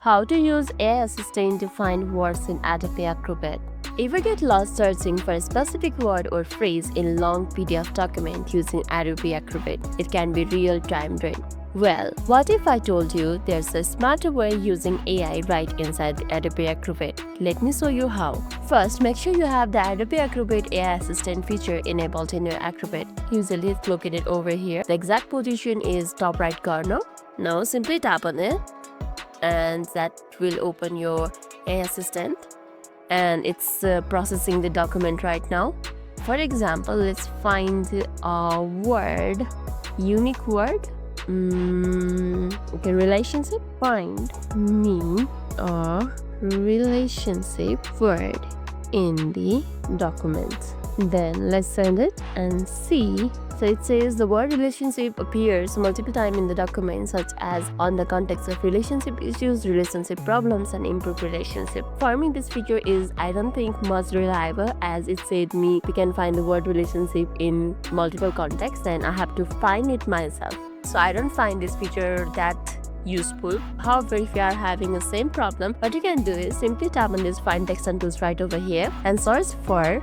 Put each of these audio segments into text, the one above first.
How to use AI Assistant to find words in Adobe Acrobat. Ever get lost searching for a specific word or phrase in long PDF document using Adobe Acrobat? It can be real-time drain. Well, what if I told you there's a smarter way using AI right inside the Adobe Acrobat? Let me show you how. First, make sure you have the Adobe Acrobat AI Assistant feature enabled in your Acrobat. Usually it's located over here. The exact position is top right corner. Now simply tap on it and that will open your AI Assistant, and it's processing the document right now. For example, let's find a word, unique word. Okay, relationship. Find me a relationship word in the document. Then let's send it and see. So it says the word relationship appears multiple times in the document, such as on the context of relationship issues, relationship problems, and improved relationship. For me, this feature is, I don't think, much reliable, as it said me we can find the word relationship in multiple contexts and I have to find it myself. So I don't find this feature that useful. However, if you are having the same problem, what you can do is simply tap on this find text and tools right over here and search for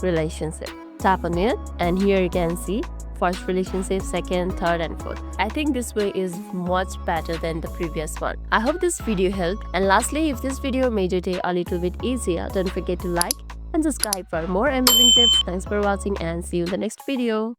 relationship. Tap on it and here you can see first relationship, second, third, and fourth. I think this way is much better than the previous one. I hope this video helped, and lastly, if this video made your day a little bit easier, don't forget to like and subscribe for more amazing tips. Thanks for watching and see you in the next video.